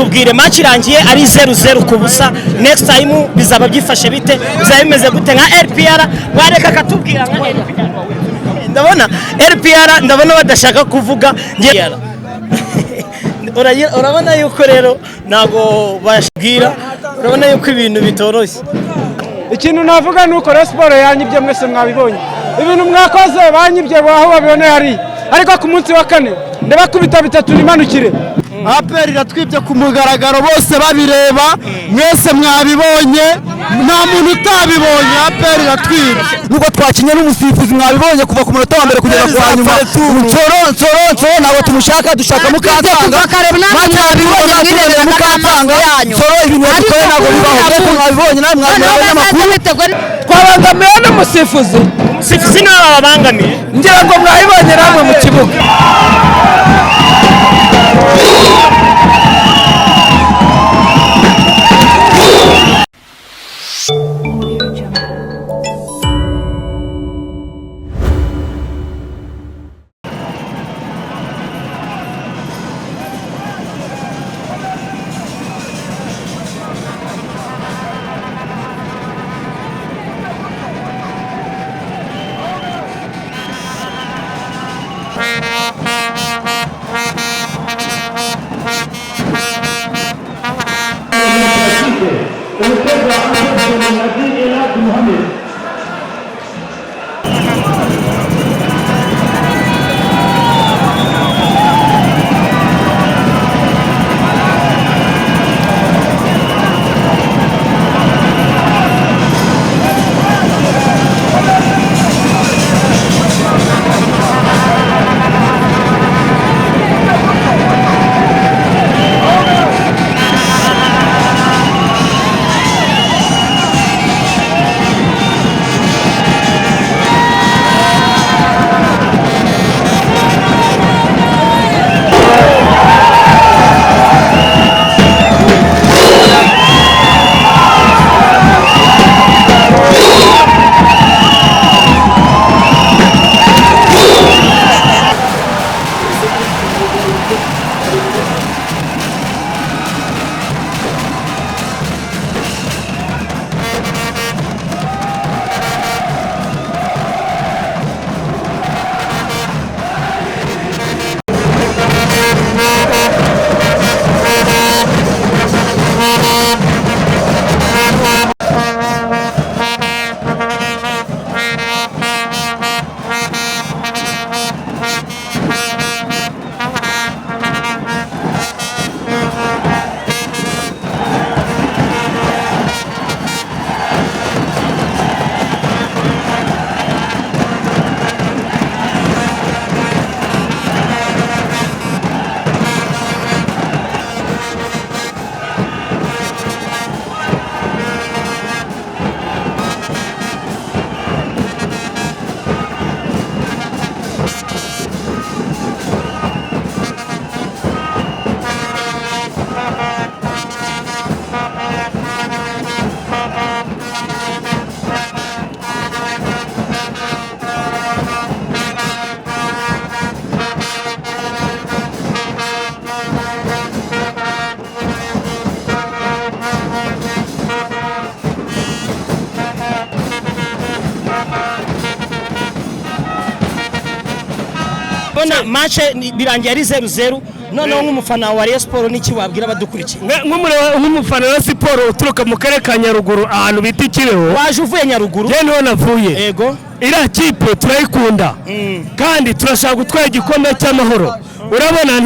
tubwire match irangiye ari 0-0 ku busa, next time bizaba byifashe bite, bizaba bimeze gute nka RPR? Wareka katubwira nka RPR. Ndabona RPR ndabona badashaka kuvuga ngiye urabona yuko rero nago bashbwira, urabona yuko ibintu bitoroshye. Ikintu navuga nuko Sport yanyibye mwese mwabibonye, ibintu mwakoze banyibye baho babone hari, ariko ku munsi wa kane ndabakubita bitatu nimanukire. APR iratwibye ku mugaragaro, bose babireba, mwese mwabibonye, nta muntu utabibonye. APR iratwibye nuko twakinye n'umusifuzi mwabibonye kuva ku munota wa mbere kugeza kwa nyuma. Nsoro nabo tumushaka, dushaka Mukatanga, Mukatanga Nsoro, ibintu bikora ntabwo bibaho. Mwese mwabibonye, namwe mwabibonye amakuru. Twabangamiye n'umusifuzi niwe babangamiye, ngira ngo mwabibonye namwe mu kibuga. Bona match birangiye ari 0-0, noneho nk'umufana wa Rayon Sport niki wabwira abadukurikiye? Nk'umufana wa Sport uturuka mu karere ka Nyaruguru ahantu bita Kireho. Waje uvuye Nyaruguru? Je niho navuye. Yego. Ira kipe turayikunda kandi turashaka gutwara igikombe cy'amahoro. Urabona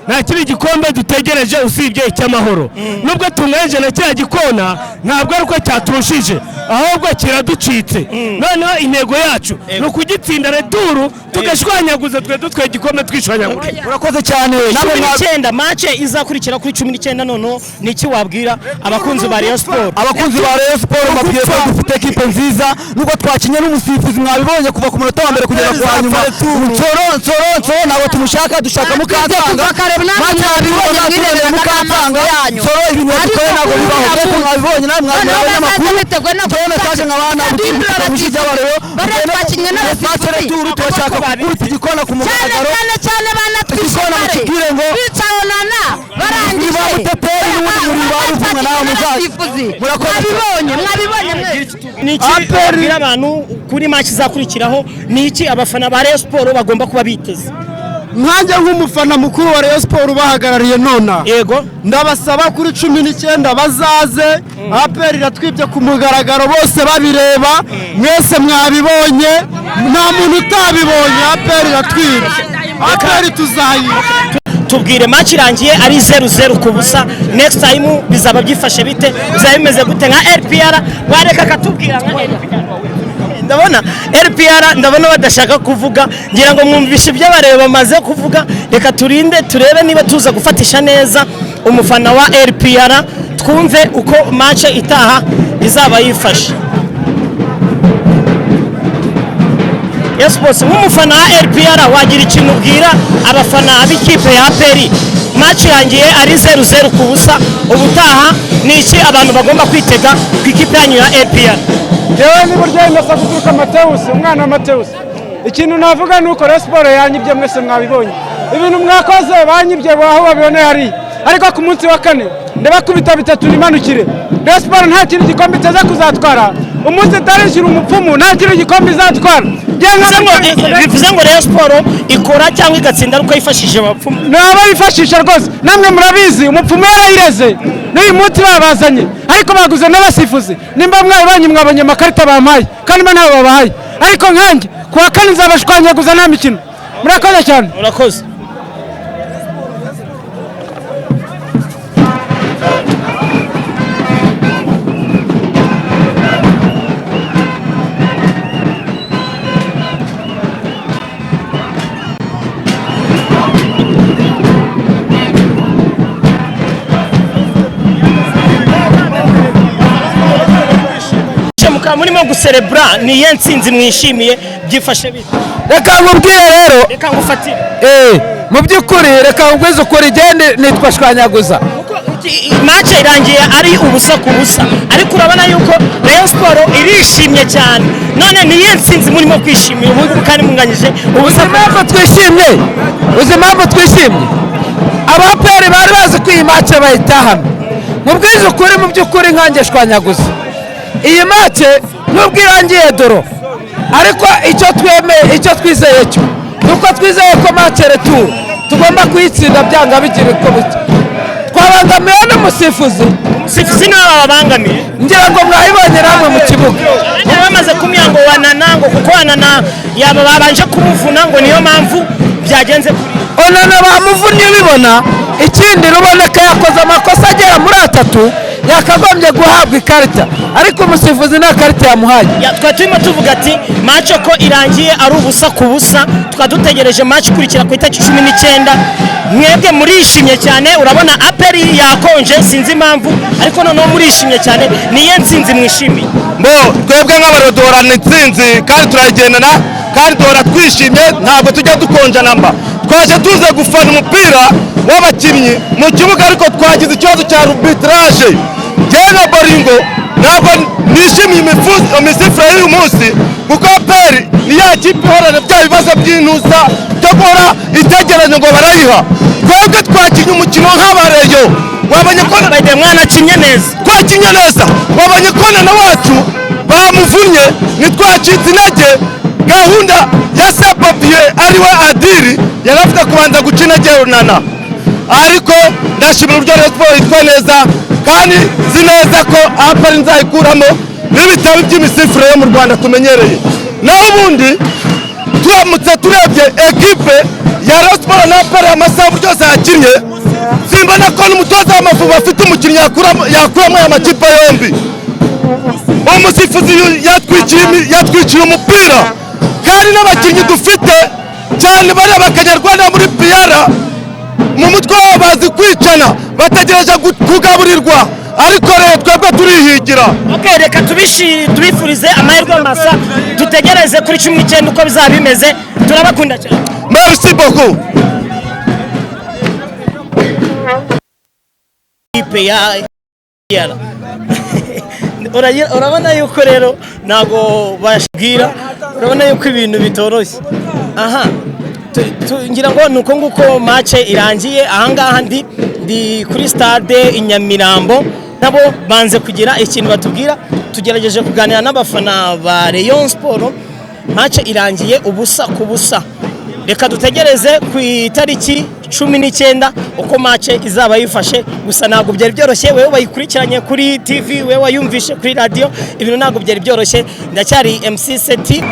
nta kiri gikombe dutegereje usibye icy'amahoro. Nubwo tungeje na cya gikona ntabwo ari uko cyaturushije, ahubwo kiraducitse. Noneho intego yacu no kugitsinda returu tugashwanyaguza twe dutwaye igikombe twishwanyaguza. Urakoze cyane. 19 match izakurikira kuri 19 noneho niki wabwira abakunzi ba Rayon Sport? Abakunzi ba Rayon Sport mabwiye ko dufite equipe nziza, nuko twakinye n'umusifuzi mwabibonye kuva ku munota wa mbere kugeza kwa nyuma. Nsoro nabo tumushaka, dushaka Mukatanga, Mukatanga Nsoro, ibintu bikora ntabwo bibaho. Mwese mwabibonye, namwe mwabibonye amakuru. Tubona kaje nk'abana b'umushije abarero twakinye n'abasifuzi turashaka gukubita igikona ku mugaragaro cyane banatwishimire ngo bicawonana baranye muri ba muteteri n'ubundi muri ba ruvumwa nawe muzazi mwabibonye ni iki babwira abantu kuri match izakurikiraho ni iki abafana ba Rayon Sport bagomba kuba biteze nkanjye nk'umufana mukuru wa Rayon Sport ubahagarariye nona yego ndabasaba kuri 19 bazaze APR iratwibye ku mugaragaro bose babireba mwese mwabibonye nta muntu utabibonye APR iratwibye APR tuzayi tubwire match irangiye ari 0-0 ku busa next time bizaba byifashe bite bizaba bimeze gute nka RPR wareka katubwira nka RPR ndabona RPR ndabona badashaka kuvuga ngira ngo mwumvishe ibyo bareba bamaze kuvuga reka turinde turebe niba tuza gufatisha neza umufana wa RPR twumve uko match itaha izaba yifashe Sports nk'umufana wa RPR wagira ikintu ubwira abafana b'ikipe ya APR match yangiye ari 0-0 ku busa ubutaha ni iki abantu bagomba kwitega ku ikipe yanyu ya RPR yewe ni buryo ndasa guturuka Mateus umwana wa Mateus ikintu navuga nuko Rayon Sport yanyibye mwese mwabibonye ibintu mwakoze banyibye aho babibone hari ariko ku munsi wa kane ndabakubita 3 nimanukire Rayon Sport nta kintu gikombe cyaza kuzatwara umunsi tarishyira umupfumu nta kintu gikombe izatwara bivuze ngo Rayon Sport ikora cyangwa igatsinda uko yifashishije abapfumu naba yifashisha rwose namwe murabizi umupfumu yarayireze n'uyu munsi babazanye ariko baguze n'abasifuzi nimba mwabanye mwabonye amakarita bampaye kandi mba ntawe babahaye ariko nkanjye kuwa kane nzabashwanyaguza nta mikino murakoze cyane murakoze murimo guserebra ni ye nsinzi mwishimiye byifashe bite reka nkubwire rero reka ngufatire mu by'ukuri reka ngwize ukuri igende nitwa shwanyaguza match irangiye ari ubusa ku busa ariko urabona yuko Rayon Sport irishimye cyane none ni ye nsinzi murimo kwishimira ubu kandi munganyije ubusa impamvu twishimye uzi impamvu twishimye abaperi bari bazi ko iyi match bayitahana mubwize ukuri mu by'ukuri nkanjye shwanyaguza iyi match nubwo irangiye doro ariko icyo twizeye cyo nuko twizeye ko match retour tugomba kuyitsinda byanga bigira uko bito twabangamiwe n'umusifuzi niwe babangamiye ngira ngo mwayibonye namwe mu kibuga bamaze kumya ngo wanana ngo kuko wanana yaba babanje kumuvuna ngo niyo mpamvu byagenze kuri onana bamuvunnye ubibona ikindi ruboneka yakoze amakosa agera muri 3 yakagombye guhabwa ikarita ariko umusifuzi nta karita yamuhaye twari turimo tuvuga ati match ko irangiye ari ubusa ku busa twadutegereje match ikurikira ku itariki 19 mwebwe murishimye cyane urabona APR yakonje sinzi impamvu ariko noneho murishimye cyane niye nsinzi mwishimiye twebwe nk'abarodora nitsinzi kandi turayigendana kandi duhora twishimye ntabwo tujya dukonja namba twaje tuze gufana umupira w'abakinnyi mu kibuga ariko twagize ikibazo cya arbitrage njyewe na Boringo ntabwo nishimiye imisifure y'uyu munsi kuko APR ni ya kipe ihorana bya bibazo by'intuza byo guhora itegeranye ngo barayiha twebwe twakinnye umukino nk'abareyo wabonye ko mwanakinnye neza twakinnye neza wabonye ko na wacu bamuvunnye ntitwacitse intege gahunda ya Sapapiye ariwe Adiri yari afite kubanza guca intege runana ariko ndashimira uburyo Rayon Sport yitwa neza kandi nzi neza ko APR nzayikuramo n'ibitabo by'imisifure yo mu Rwanda tumenyereye naho ubundi turamutse turebye ekipe ya Rayon Sport na APR amasaha byose yakinnye simbona ko n'umutoza w'Amavubi afite umukinnyi yakuramo aya makipe yombi umusifuzi yatwikiye umupira kandi n'abakinnyi dufite cyane bariya bakanyarwanda muri PR mu mutwe wabo bazi kwicana bategereje kugaburirwa ariko rero twebwe turihigira reka tubifurize amahirwe masa dutegereze kuri 19 uko bizaba bimeze turabakunda cyane merci beaucoup ipe ya urabona yuko rero ntago bashbwira urabona yuko ibintu bitoroshye aha ngira ngo ni uko nguko match irangiye. Ahangaha ndi kuri stade i Nyamirambo, nabo banze kugira ikintu batubwira. Tugerageje kuganira n'abafana ba Rayon Sport, match irangiye ubusa ku busa. Reka dutegereze ku itariki 19 uko match izaba yifashe. Gusa ntabwo byari byoroshye, wewe bayikurikiranye kuri TV, wewe wayumvishe kuri radio, ibintu ntabwo byari byoroshye. Ndacyari MC Seti.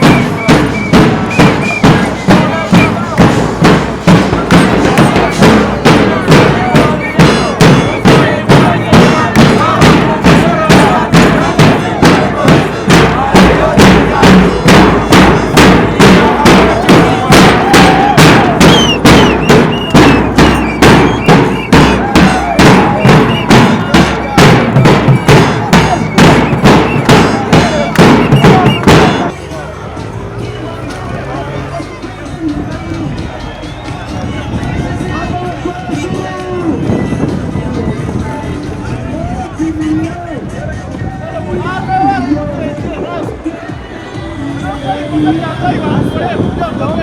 Thank you.